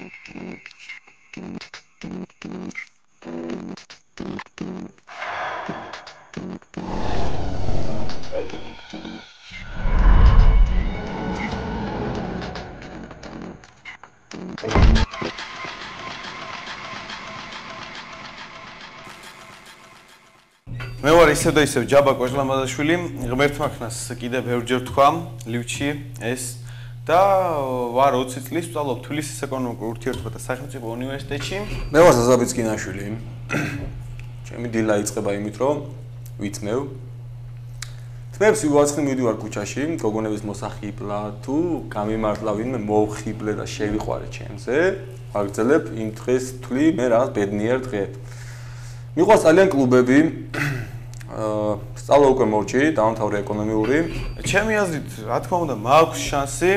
მე ვარ ისევ და ისევ ჯაბა კვეშლამაზაშვილი, ღმერთმა ხნას კიდევ ბევრჯერ თქვა ლივჩი ეს და ვარ 20 წლის ვსწავლობ თბილისის ეკონომიკურ ურთიერთობათა სახელმწიფო უნივერსიტეტში. მე ვარ ზაზაბიცკინაშვილი. ჩემი დილა იწყება იმით, რომ ვითმევ. თმებს ვიუაცხი მივდივარ ქუჩაში, გოგონების მოსახიბლა თუ გამიმართლა ვინმე მოვხიბლე და შევიყვარე ჩემზე, ვაგრძელებ იმ დღეს თვლი მე რაღაც ბედნიერ დღე. მიყვარს ძალიან კლუბები. სწავლა უკვე მოვჭი, დავამთავრე ეკონომიური. ჩემი აზრით, რა თქმა უნდა, მაქვს შანსი.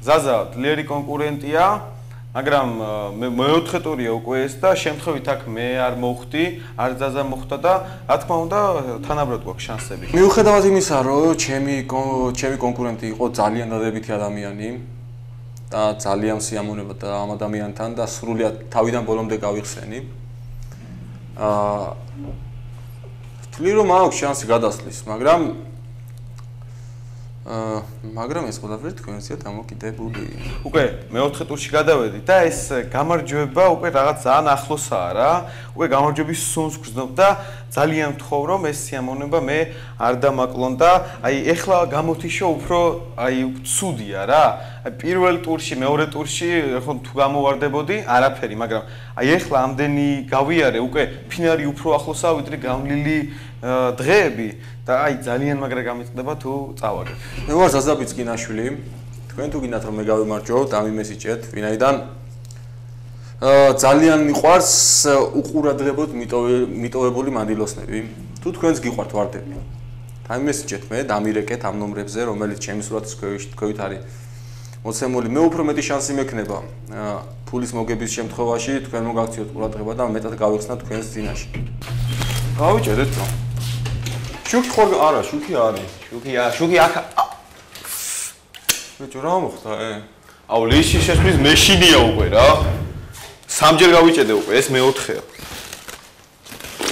ზაზა ძლიერი კონკურენტია, მაგრამ მე მეოთხე ტურია უკვე ეს და შემთხვევით აქ მე არ მოვხდი, არ ზაზა მოხდა და რა თქმა უნდა, თანაბრად გვაქვს შანსები. მიუხედავად იმისა, რომ ჩემი კონკურენტი იყო ძალიან დადებითი ადამიანი და ძალიან სიამოვნება და ამ ადამიანთან და სრულიად თავიდან ბოლომდე გავიხსენი. თვლი რომ აქვს შანსი გადასვლის, მაგრამ ეს ყველაფერი თქვენზეა დამოკიდებული. უკვე მეოთხე ტურში გადავედი და ეს გამარჯვება უკვე რაღაც ძალიან ახლოსაა რა. უკვე გამარჯვების სუნს გრძნობ და ძალიან ვთხოვ რომ ეს სიამოვნება მე არ დამაკლონ და აი ეხლა გამოთიშო უფრო აი ცუდია რა. პირველ ტურში, მეორე ტურში ხო თუ გამოვარდებოდი, არაფერი, მაგრამ აი ეხლა ამდენი გავიარე, უკვე ფინალი უფრო ახლოსაა ვიდრე გამლილი დღეები და აი ძალიან მაგრა გამიწყდება თუ წავაგებ. მე ვარ ზაზაბიცკინაშვილი. თქვენ თუ გინდათ რომ მე გავიმარჯვოთ, ამიმესიჭეთ, ვინაიდან ძალიან მიყვარს უყურადღებოდ მიტოვებული მანდილოსნები. თუ თქვენს გიყვართ ვარდები. ამიმესიჭეთ მე, დამირეკეთ ამ ნომრებზე, რომელიც ჩემი სურათის ქვევით არის მოცემული. მე უფრო მეტი შანსი მექნება ფულის მოგების შემთხვევაში, თქვენ მოგაქციოთ ყურადღება და მეტად გავიხსნათ თქვენს წინაშე. გავიჭერეთ რომ შუქი ხო არა, შუქი არის. შუქი აქ. ბიჭო, რა მოხდა? აუ, ლისის შესვლის მეშინია უკვე რა. სამჯერ გავიჭედე უკვე, ეს მეოთხეა.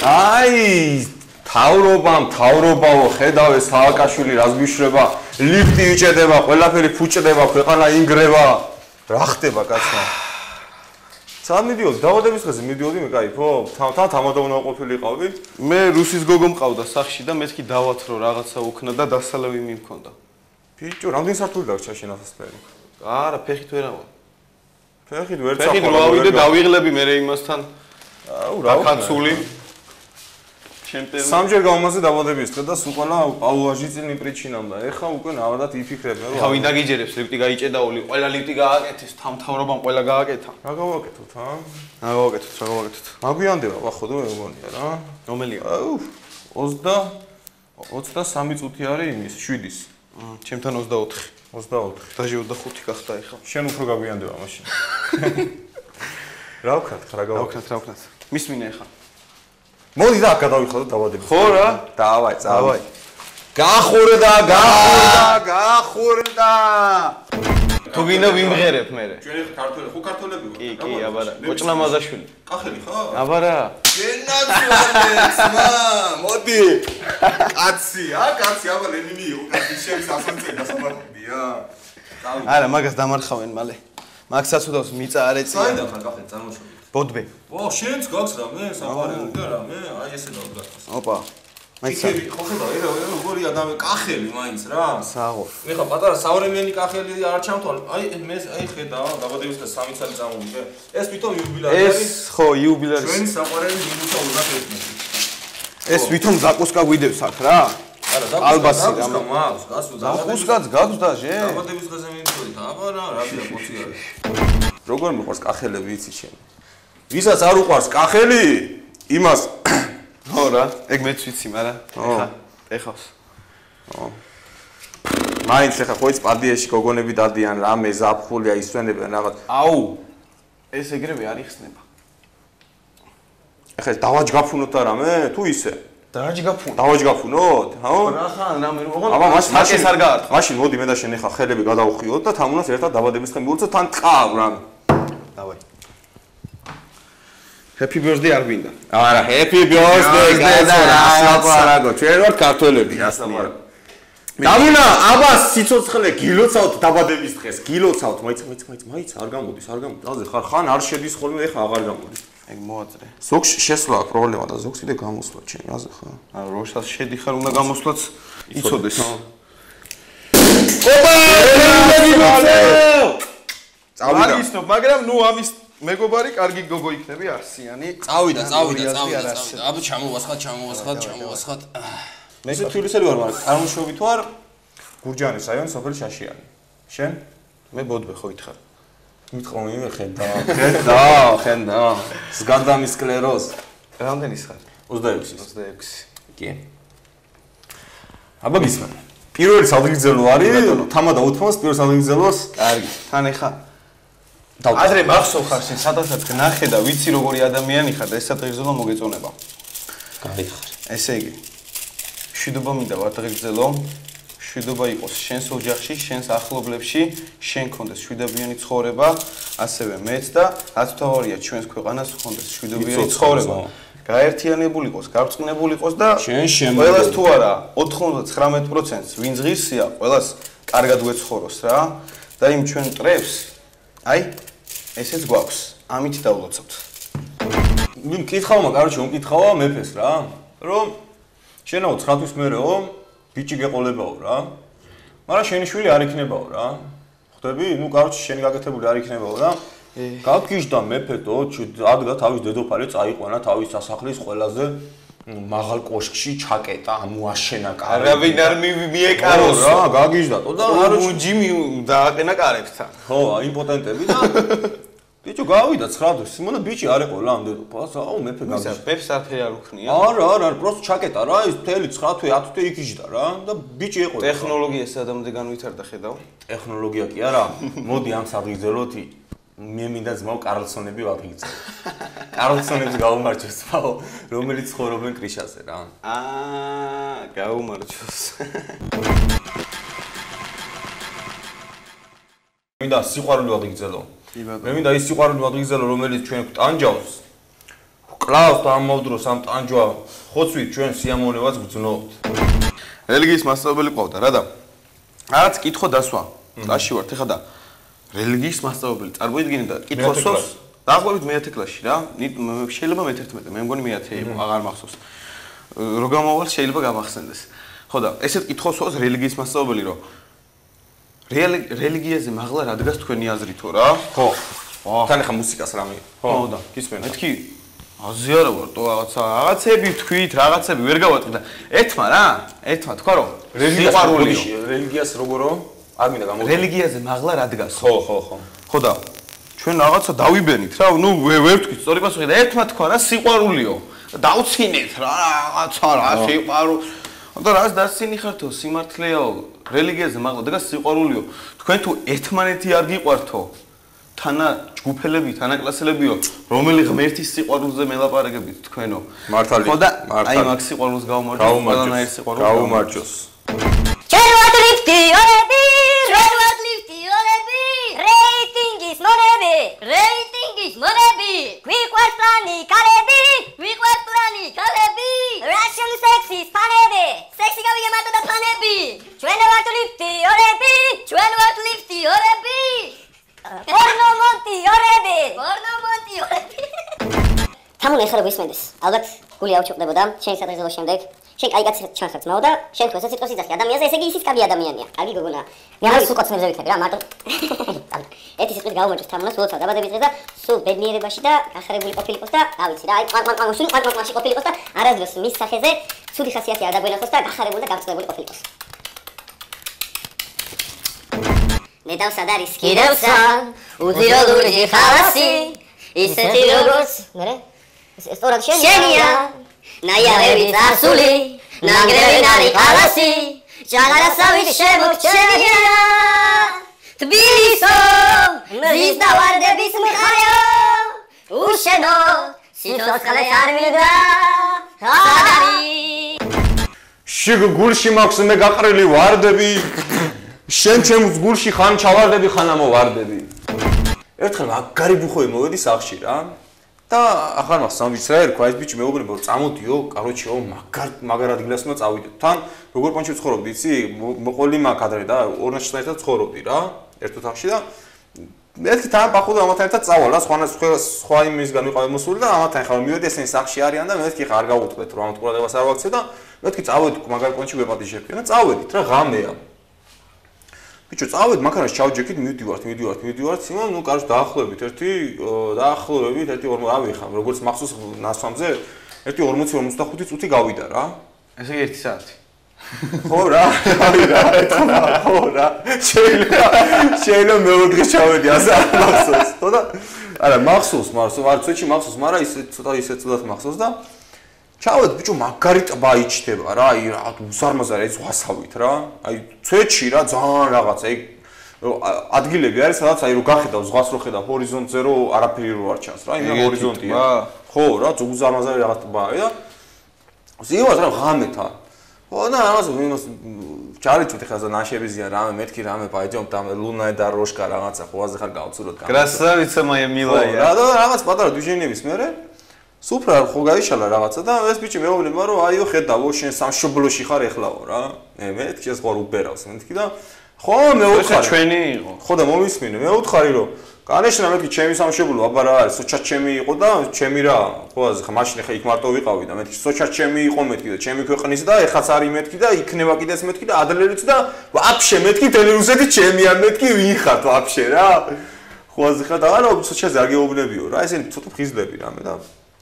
აი, თავრობაო, ხედავ ეს სააკაშვილი რას გიშრება, ლიფტი იჭედება, ყველაფერი ფუჭდება, ქვეყანა ინგრევა. რა ხდება კაცმა? სად მიდიოდი? დავადების დღეზე მიდიოდი მე кайფო? თან თამადოვნაყოფილი ყავი? მე რუსის გოგო მყავდა სახში და მეც კი დავათრო რაღაცა უქნა და დასალევი მიმქონდა. ბიჭო, რამდენი სართული დაგჭა შენ ასასწრები? არა, ფეხით ვერავა. ფეხით ვერ წახვალ. ფეხით ვავიდე დავიღლები მე იმასთან. აუ, რა კაცული. ჩემპიონი. სამჯერ გამომაზე დავადების დღე და სულ ყველა პაუაჟიცინი პრიჩინამდა. ეხა უკვე ნავადად იფიქრებ. ხა ვინ დაგიჯერებს, ლიფტი გაიჭედა ოლი, ყველა ლიფტი გააკეთეს, თავმთავრობამ ყველა გააკეთა. რა გავაკეთოთ, რა? რა გავაკეთოთ? მაგვიანდება, ვახო და მე მგონია რა. რომელია? აუ, 23 წუთი არის იმის, 7-ის. ჩემთან 24. 24. დაჟე 25 გახდა ეხლა. შენ უფრო გაგვიანდება მაშინ. რა ვქნათ, რა გავაკეთოთ? მისმინე ეხლა. მოდი და აქ გადავიხადოთ დავადები. ხო რა? დავაი, წავაი. გახურდა. თუ გინდა ვიმღერებ მე. ჩვენ ხა ქართველები, ხო ქართველები ვარ. კი, აბარა. კოჭლამაზაშვილი. კახელი ხო? აბარა. გენაცვალეს, მოდი. კაცი, აბა ლენინი იყო, კაცი შენ სასამწე დასამართებია. არა, მაგას დამარხავენ მალე. მაგსაც უდავს მიწა არ ეწია. საერთოდ ხარ კახელი წარმოშობილი. ბოდბე. შენც გაქვს რამე, საფარელი და რამე, აი ესე გავდგას. ოპა. მაიცა. ხო ხედავ, როგორი ადამიანი კახელი მაინც რა. სააღო. მე ხა პატარა სავრემიანი კახელი არ ჩამთვალ. მე ხედავ, დაბადების დღე 3 წელი წამოვიდე. ეს თვითონ იუბილარი არის. ეს ხო, იუბილარი. ჩვენი საყვარელი მინუთა 21. ეს თვითონ ზაკუსკა გვიდევს აქ რა. არა, ალბასი რა. მაქვს, გასულ ზაკუსკაც გაქვს და ჟე. დაბადების დღეზე მინდოდი. აბა რა რაბია პოცი არის. როგორ მიყვარს კახელები იცი შენ? ვისაც არ უყვარს კახელი, იმას ხო რა, ეგ მეც ვიცი, მაგრამ ეხა ეხავს. მაინც ეხა ხო იცი პადიაში გოგონები დადიან რამე ზაფხულია ისვენებენ რაღაც. აუ, ეს ეგრევე არ იხსნება. ეხა დავაჯგაფუნოთ და რამე, თუ ისე? დავაჯგაფუნოთ? ხო? რა ხან რამე, ოღონდ აბა მაშინ არ გაარტყა. მაშინ მოდი მე და შენ ეხა ხელები გადავხიოთ და თამუნას ერთად დაბადების დღე მივუწევთ თან ტყავ რამე. დავაი. Happy birthday არ გვინდა. არა, happy birthday გასწრაგო. ჩვენ ვართ ქართველები, ასლა. დავუნა, აბას სიცოცხლე გილოცავთ დაბადების დღეს. გილოცავთ, მაიც არ გამოდის. დაზე ხან არ შედის ხოლმე, ეხა აღარ გამოდის. ეგ მოაწრე. ზოგს შესვლა პრობლემა და ზოგს კიდე გამოსვლა ჩემი აზე ხა. ანუ როსაც შედიხარ უნდა გამოსვლაც იცოდეს. წავიდე, მაგრამ ნუ ამის მეგობარი კარგი გოგო იქნები არსიანი. წავიდა. აბა ჩამოვასხათ. მე თბილისელი ვარ, მაგრამ წარმოშობით ვარ გურჯაანის რაიონი, სოფელი შაშიანი. შენ? მე ბოდბე ხო ითხარ. მithყრომი ხედა. ზგანდამის სკლეროზ. რამდენი ხარ? 26. კი. აბა გისმენ. პირველი სადღეგრძელო არის, თამადა უთმოს პირველ სადღეგრძელოს. კარგი. თან ეხა ადრე მახსოვ ხარ შენ სადღაც ნახე და ვიცი როგორი ადამიანი ხარ და ეს სადღეგრძელო მოგეწონება. გაიხარ. ესე იგი შვიდობა მინდა ვარდღეგრძელო, შვიდობა იყოს შენს ოჯახში, შენს ახლობლებში, შენ გქონდეს შვიდობიანი ცხოვრება, ასევე მეც და რაც თავარია ჩვენს ქვეყანას გქონდეს შვიდობიანი ცხოვრება. გაერთიანებული იყოს, გაბრწყინებული იყოს და ყველას თუ არა 99%-ს ვინც ღირსია, ყველას კარგად ვეცხოვროს რა და იმ ჩვენ მტრებს აი ესეც გვაქვს. ამით დავლოცავთ. მკითხავმა, კაროჩე, უმკითხავა მეფეს რა, რომ შენაო 9 თვის მერეო ბიჭი გეყოლებაო რა. მაგრამ შენი შვილი არ იქნებაო რა. ხვდები? ნუ კაროჩე შენი გაკეთებული არ იქნებაო რა. გაგიჟდა მეფეთო, ადგა თავის დედოფალი წაიყვანა თავის სასახლის ყველაზე მაღალ კოშკში ჩაკეტა, ამოაშენა კარი. არავინ არ მიეკაროს რა, გაგიჟდათო და არუჯი დააყენა კარებთან. ხო, იმპოტენტები და ბიჭო გავიდა 9 თვის. სიმონა ბიჭი არ ეყო რა ამ დედოფალს. აუ მეფე გაგიჟდა. პეპს არაფერი არ უქნია. არა, პროსტ ჩაკეტა რა, ის მთელი 9 თვე 10 თვე იქიჟდა რა და ბიჭი ეყო. ტექნოლოგია სადამდე განვითარდა ხედავ. ტექნოლოგია კი არა. მოდი ამ სადღეგრძელოთი მე მინდა ძმაო კარლსონები ვადღიგრძელო. კარლსონებს გაუმარჯოს ძმაო, რომელიც ცხოვრობენ კრიშაზე რა. გაუმარჯოს. მინდა სიყვარული ვადღიგრძელო. მე მინდა ის სიყვარული ვადღიგრძელო, რომელიც ჩვენ ტანჯავს. კლავს და ამავდროს ამ ტანჯვა ხოცვით ჩვენ სიამოვნებას გძნობთ. რელიგიის მასწავლებელი ყავდა რა და რაღაც კითხო დასვა. კლასში ვართ ეხლა და რელიგიის მასწავლებელი წარმოიდგინე და კითხოსოს დაახლოებით მე-10 კლასში რა. შეიძლება მე-11, მე მგონი მე-10 იყო, აღარ მახსოვს. რო გამოვალ შეიძლება გამახსენდეს. ხო და ესეთ კითხოსოს რელიგიის მასწავლებელი რო რელიგიაზე მაღლა რა დგას თქვენი აზრითო რა? ხო. თან ახლა მუსიკას რამე. ხო და გისმენ. მეთქი აზია რა ვარ, რაღაცები თქვით, რაღაცები ვერ გავატყი და ერთმა თქვა რომ რელიგიას როგორო? არ მინდა გამოვიდა. რელიგიაზე მაღლა რა დგას? ხო. ხო და ჩვენ რაღაცა დავიბენით რა, ნუ ვერ თქვით, სწორი პასუხი და ერთმა თქვა რა სიყვარულიო. დავცინეთ რა რაღაცა რა სიყვარული. და რას დასცინი ხართო, სიმართლეაო, რელიგიაზე მაღლა დგას სიყვარულიო. თქვენ თუ ერთმანეთი არ გიყვართო, თანა ჯგუფელები, თანაკლასელებიო, რომელი ღმერთის სიყვარულზე მელაპარაკებით თქვენო. მართალი. ხო და აი მაგ სიყვარულს გაუმარჯოს. გაუმარჯოს. Ratingis monები, გვიყვარს პლანი კალები, Russian sexis ფანები, სექსი გავიგე მარტო და ფანები, ჩვენ ვართ ლიფტი ორები, პორნო მონტი ორები. თამუნე ხარ გვისმენდეს, ალბათ გული აუჩუყდებოდა შენ სადღეგრძელოს შემდეგ. შენ კაი კაცი ჩანხარ ძმაო და შენ თუ ესეც სიტყვის იძახი ადამიანზე, ესე იგი ისიც კარგი ადამიანია. კარგი გოგონა. მე არის სულ კოცნებზე ვიქნები რა, მარტო. ეთი სიტყვით გაუმარჯოს თამუნას ულოცავ დაბადების დღეს და სულ ბედნიერებაში და გახარებული ყოფილიყოს და რა ვიცი რა, აი ყვანყვანში ყოფილიყოს და არასდროს მის სახეზე ცუდი ხასიათი არ დაგვენახოს და გახარებული და გაბრწყინებული ყოფილიყოს. ნედავსა და არის კიდევსა, უძირო ლურჯი ხალასი, ისეთი როგორც მე სწორად შენია. ნაიარევი წარსული, ნანგრევი ნარი ხალასი, ჟაღარასავით შემოგჩენია. თბილისო, მზის და ვარდების მხარეო, უშენო, სიცოცხლე არ მინდა, შიგ გულში მაქვს მე გაყრილი ვარდები, შენ ჩემს გულში ხან ჩავარდები, ხან ამოვარდები. ერთხელ მაგარი ბუხოები მოვედი სახლში რა. და ახლა მას სამვიცრა ერქვა ეს ბიჭი მეუბნება რომ წამოდიო, კაროჩეო, მაგარ ადგილას უნდა წავიდეთ. თან როგორ პონჩი ცხოვრობდი, იცი? მოყოლი მაგ ადრე და ორნაშთან ერთად ცხოვრობდი რა, ერთ ოთახში და მეთქი თან პახუდა ამათან ერთად წავალ რა, სხვა იმისგან ვიყავი მოსული და ამათან ხარ მივედი ესენი სახში არიან და მეთქი ხარ არ გავუწყდეთ რომ ამ ყურადღებას არ ვაქცევ და მეთქი წავედი მაგარ პონჩი ვეპატიჟებდი და წავედით რა ღამეა. ბიჭო წავედი მანქანაში ჩავჯექით მივდივართ სიმონ ნუ კაროჩ დაახლოებით ერთი 40 ხამ როგორც მახსოვს ნასვამზე ერთი 40-45 წუთი გავიდა რა. ესე იგი 1 საათი. ხო რა, ხო რა. შეიძლება მეორე დღეს ჩავედი ასე არ მახსოვს. ხო და არა მახსოვს, არ წვეჩი მახსოვს, მაგრამ ისე ცუდად მახსოვს და ჩავედი ბიჭო მაგარი ტბა იჩდება რა, აი რა უსარმაზარი ზღვასავით რა. აი წვეჩი რა ძალიან რაღაცა, აი ადგილები არის სადაც აი რო გახედავ ზღვას რო ხედავ ჰორიზონტზე რო არაფერი რო არ ჩანს რა, იმენა ჰორიზონტია. ხო რა, უსარმაზარი რაღაც ტბაა და ზიوات რა ღამეთა. ხო და ამას ჩარიჭვით ხა ნაშებიზია რამე მეთქი რამე пойдём там лунная дорожка რაღაცა ხოვაზე ხარ გავცუროთ გამო. Красавица моя милая. რა და რაღაც პატარა დვიჟენების მერე სუფრა ხო გაიშალა რაღაცა და ეს ბიჭი მეუბნება რომ აიო ხედავო შენ სამშობლოში ხარ ეხლაო რა. მეთქი ეს ყარ უბერავს მეთქი და ხო მეუთხარი. ჩვენი იყო. ხო და მომისმინე მეუთხარი რომ განეშნა მეთქი ჩემი სამშობლო აბა რა არის სოჩა ჩემი იყო და ჩემი რა ხოვაზე ხა მაშინ ხა იქ მარტო ვიყავი და მეთქი სოჩა ჩემი იყო მეთქი და ჩემი ქვეყნის და ეხაც არის მეთქი და იქნება კიდეც მეთქი და ადლერიც და ვაფშე მეთქი თელერუსეთი ჩემია მეთქი ვინ ხართ ვაფშე რა ხოვაზე ხა და არა სოჩაზე არ გეუბნებიო რა ესენი ცოტა ფხიზლები რამე და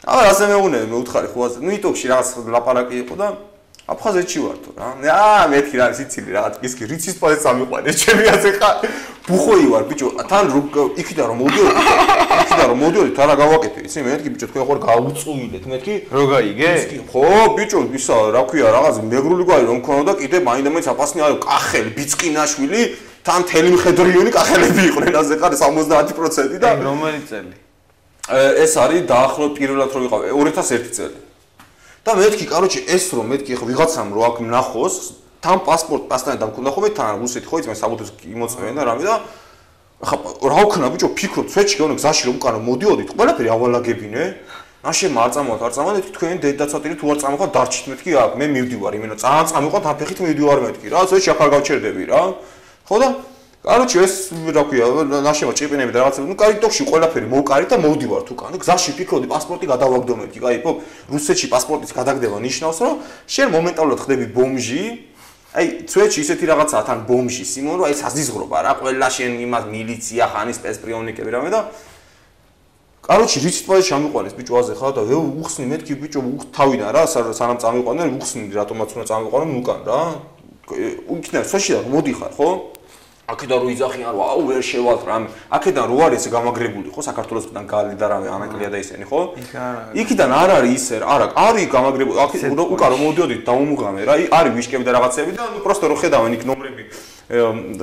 აბა რასე მეუბნები მეუთხარი ხოვაზე ნუ იტოქში რაღაც ლაპარაკი იყო და აფხაზეთში ვართო რა. მეთქი რა სიცილი რაღაც ისკი რიცის პალეც ამიყვანე ჩემი ასე ხა ბუხოი ვარ ბიჭო თან იქიდან რომ მოდიოდი თან რა გავაკეთე იცი მეთქი ბიჭო თქვენ ხარ გაუწუილეთ მეთქი რო გაიგე? ხო ბიჭო ისა რა ქვია რაღაც მეგრული გვარი რომ ქონოდა კიდე მაინდა-მაინც აპასნი არა კახელი ბიწყინაშვილი თან თელი მხედრიონი კახელები იყვნენ ასე ხარ 70% და რომელი წელი? ეს არის დაახლოებით პირველად რო ვიყავ 2001 წელი. და მეთქი, კაროჩე, ეს რომ მეთქი ხო ვიღაცამ რო აქ ნახოს, თან პასპორტთან დამქონდა ხოლმე თან რუსეთი ხო იცი მე საბუთოს იმოწმენ და რამე და ხა რა ვქნა ბიჭო ფიქრობ წვეჩი გეუბნე გზაში რომ უკანა მოდიოდით, ყველაფერი ავალაგებინე. ნაშენ არ წამოვთ, თქვენ დედაცოტილი თუ არ წამოხარ დარჩით მეთქი აქ მე მივდივარ იმენა ძალიან წამოყავთაფეხით მივდივარ მეთქი რა, წვეჩი აქ არ გავჩერდები რა. ხო და კაროჩე ეს რა ქვია, ნაშენმა ჭიპინები და რაღაცები, ნუ კაი ტოქში ყველაფერი მოვკარით და მოვდივართ უკან. გზაში ფიქრობდი პასპორტი გადავაგდო მეთქი, კაიფო, რუსეთში პასპორტის გადაგდება ნიშნავს, რომ შენ მომენტალურად ხდები ბომჟი. აი, წვეჩი ისეთი რაღაცაა თან ბომჟი, სიმონ, რომ აი საზიზღრობა რა, ყველა შენ იმას მილიცია, ხანი სპეცპრიონიკები რამე და კაროჩე რიცით პაიზ ჩამიყვანეს ბიჭო აზე ხა და უხსნი მეთქი ბიჭო თავიდან რა, სანამ წამიყვანენ, უხსნი რატომაც უნდა წამიყვანონ უკან რა. იქიდან სოჩი და მოდიხარ, ხო? აქედან რო იძახიან რომ აუ ვერ შევალთ რამე აქედან რო არის ესე გამაგრებული ხო საქართველოსთან გალი და რამე ანაკლია და ისენი ხო იქიდან არ არის ისე არა არის გამაგრებული აქ უკან რომ მოდიოდით დაუმუღამე რა არის ვიშკები და რაღაცები და ნუ პროსტო რო ხედავენ იქ ნომრები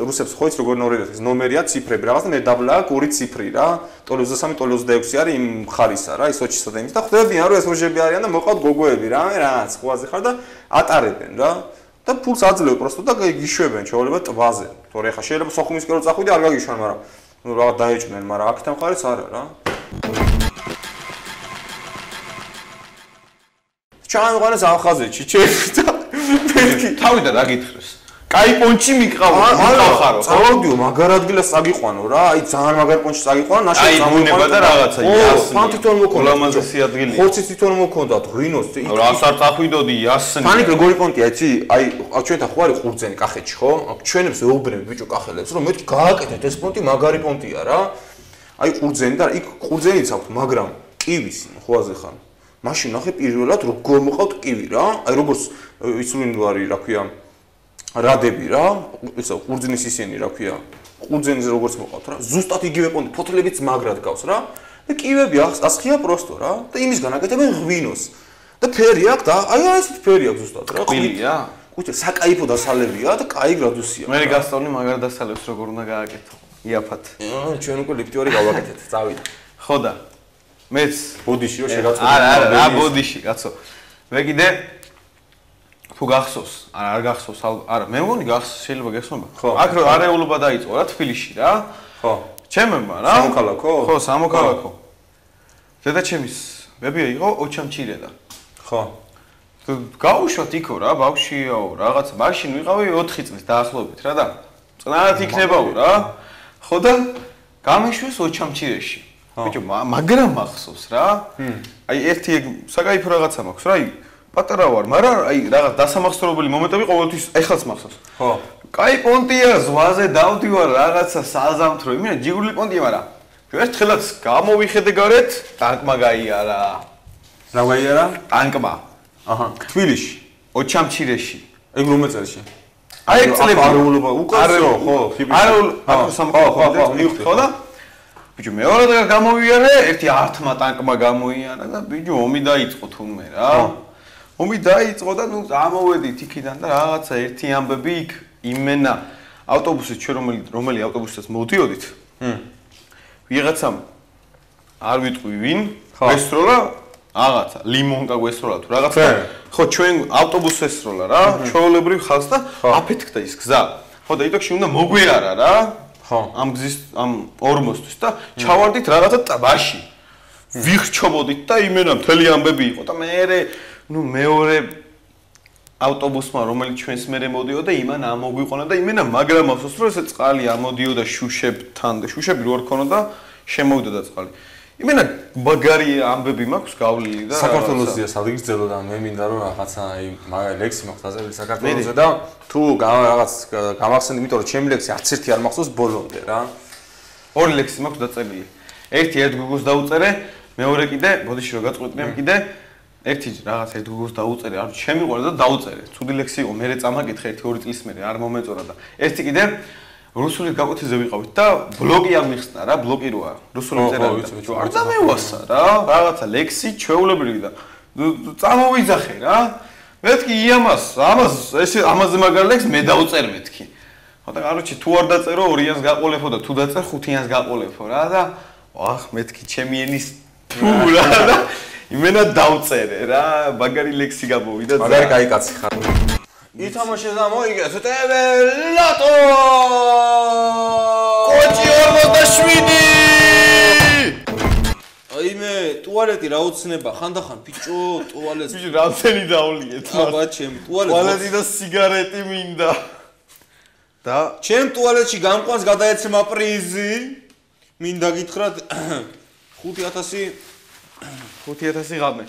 რუსებს ხო ის როგორ ნომრები ეს ნომერია ციფრები რაღაც და მე დაბლა ორი ციფრი რა 23 26 არის იმ ხარისა რა ის ოჩისა და იმის და ხვდებიან რომ ეს მოჟები არიან და მოყავთ გოგოები რამე რაც ხვაზე ხარ და ატარებენ რა და ფულს აძლევ პროსტო და გიშვებენ ჩაოლება ტბაზე. თორე ხა შეიძლება სოხუმისკენ რო წახვიდე არ გაგიშვენ, მაგრამ ნუ რაღაც დაეჭნენ, მაგრამ აქ თამხარეს არა რა. ჩამოყანეს ახაზეთში, ჩერდა. მეთქი თავიდან რა გითხრეს? კაი პონჩი მიყავხარო. წავდიო მაგარ ადგილას წაგიყვანო რა, აი ძალიან მაგარ პონჩი წაგიყვანო, ნაშენ წამოყვანა და რაღაცა იასნი. ფან თვითონ მოკონდა. ლამაზესი ადგილი. ხოცი თვითონ მოკონდა, რინოს. რას არ წახვიდოდი იასნი. ფანი როგორი პონტია, იცი? აი ჩვენთან ხო არის ყურძენი კახეთში, ხო? აქ ჩვენებს ეუბნები ბიჭო კახელებს, რომ მეთქი გააკეთეთ ეს პონტი მაგარი პონტია რა. აი ყურძენი და იქ ყურძენიც აქვს, მაგრამ კივის ხოაზე ხან. მაშინ ნახე პირველად როგორ მოყავთ კივი რა. აი როგორც ისულინდვარი რა ქვია რადები რა, ისა ყურძნის ისენი რა ქვია, ყურძენზე როგორც მოყავთ რა, ზუსტად იგივე პონტი, ფოთლებიც მაგრად გავს რა. და კივები ასხია პროსტო რა და იმისგან აკეთებენ ღვინოს. და ფერი აქვს და აი ესეთ ფერი აქვს ზუსტად რა. ყვილია? კუჭა საკაიფო დასალებია და კაი გრადუსია. მე გასწავლი მაგარ დასალებს როგორ უნდა გააკეთო. იაფად. ჩვენ უკვე ლიფტიორი გავაკეთეთ, წავიდა. ხო და მეც ბოდიში რო შეგაწოდე. არა, ბოდიში, კაცო. მე კიდე თუ გახსოვს, არ გახსოვს, არა, მე მგონი გახსოვს, შეიძლება გეხსოვება. აქ რო არეულობა დაიწყო რა თბილისში რა. ხო. ჩემმა რა. სამოქალაქო? ხო, სამოქალაქო. დედაჩემის ბებია იყო ოჩამჩირედა. ხო. გაუშვათ იქო რა, ბავშვიაო, რაღაცა. მაშინ ვიყავი 4 წლის დაახლოებით რა და წნარად იქნებაო რა. ხო და გამეშვეს ოჩამჩირეში. ბიჭო, მაგრამ მახსოვს რა. აი ერთი საკაიფო რაღაცა მაქვს რა, აი პატარა ვარ, მაგრამ აი რაღაც დასამახსოვრებელი მომენტები ყოველთვის ეხლაც მახსოვს. ხო. კაი პონტია, ზღვაზე დავდივარ რაღაცა საზამთრო, იმენა ჯიგურული პონტია, მაგრამ ერთხელაც გამოვიხედე გარეთ, ტანკმა გაიარა. რა გაიარა? ტანკმა. აჰა, თბილისში, ოჩამჩირეში. ეგ რომელ წელში? აი ეგ წლები არულობა უკაცო, ხო, ხო და ბიჭო მეორე და გამოვიარე, ერთი 10-მა ტანკმა გამოიარა და ბიჭო ომი დაიწყო თუნმე რა. ომი დაიწყო და ნუ ამოვედით იქიდან და რაღაცა ერთი ამბები იქ იმენა ავტობუსით ჩვენ რომელი ავტობუსით მოვდიოდით. ვიღაცამ არ ვიტყვი ვინ, ვესროლა რაღაცა ლიმონკა გვესროლა თუ რაღაცა. ხო ჩვენ ავტობუსს ესროლა რა, ჩვეულებრივ ხალხს და აფეთქდა ის გზა. ხო და იტოქში უნდა მოგვიარა რა. ხო. ამ გზის ამ ორმოსთვის და ჩავარდით რაღაცა ტბაში. ვიხრჩობოდით და იმენა მთელი ამბები იყო და მე ნუ მეორე ავტობუსმა რომელიც ჩვენს მერე მოდიოდა იმან ამოგვიყონა და იმენა მაგრამ მახსოვს რომ ესე წყალი ამოდიოდა შუშებთან და შუშები რო არ ქონოდა შემოვიდოდა წყალი. იმენა ბაგარი ამბები მაქვს გავლილი და საქართველოსია სადღიგრძელო და მე მინდა რომ რაღაცა აი მაგარი ლექსი მაქვს დაწეული საქართველოსზე და თუ რაღაც გამახსენდი იმიტომ რომ ჩემი ლექსი არც ერთი არ მახსოვს ბოლომდე რა. ორი ლექსი მაქვს დაწერილი. ერთი ერთ გუგლს დაუწერე, მეორე კიდე, ბოდიში რომ გაწყვეტნեմ კიდე ერთი რაღაც ერთ გუგლს დაუწერე, არ ჩემი ყურა და დაუწერე. ცუდი ლექსი იყო, მე წამაკითხე 1-2 წლის მერე არ მომეწორა და ერთი კიდე რუსული გაკვეთილზე ვიყავით და ბლოგი აღმიხსნა რა, ბლოგი როა, რუსული წერალი. არ წამეუვასა რა, რაღაცა ლექსი ჩვეულებრივი და წამოვიძახე რა. მეთქი ამაზე მაგარ ლექსს მე დაუწერ მეთქი. ხო და კაროჩი თუ არ დაწერო 2-იანს გაყოლეფო და თუ დაწერ 5-იანს გაყოლეფო რა და ვახ მეთქი ჩემი ენის ფუ რა და იმენა დავწერე რა, მაგარი ლექსი გამოვიდა. მაგარი კაი კაცი ხარ. ითამაშე და მოიგეს ტეველატო! კოჭი 47! აიმე, ტუალეტი რა უცნება, ხანდახან ბიჭო, ტუალეტს. ბიჭო, რამდენი დავლიეთ? აბა, ჩემი ტუალეტი და სიგარეტი მინდა. და ჩემ ტუალეტში გამყვანს გადაეცემა პრიზი. მინდა გითხრათ 5000 ღამე.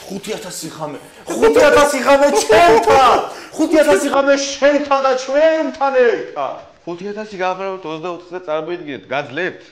5000 ღამე. 5000 ღამე ჩემთან. 5000 ღამე შენთან და ჩვენთან ერთად. 5000 გაბრალოთ 24 წელს წარმოიდგინეთ, გაძლევთ?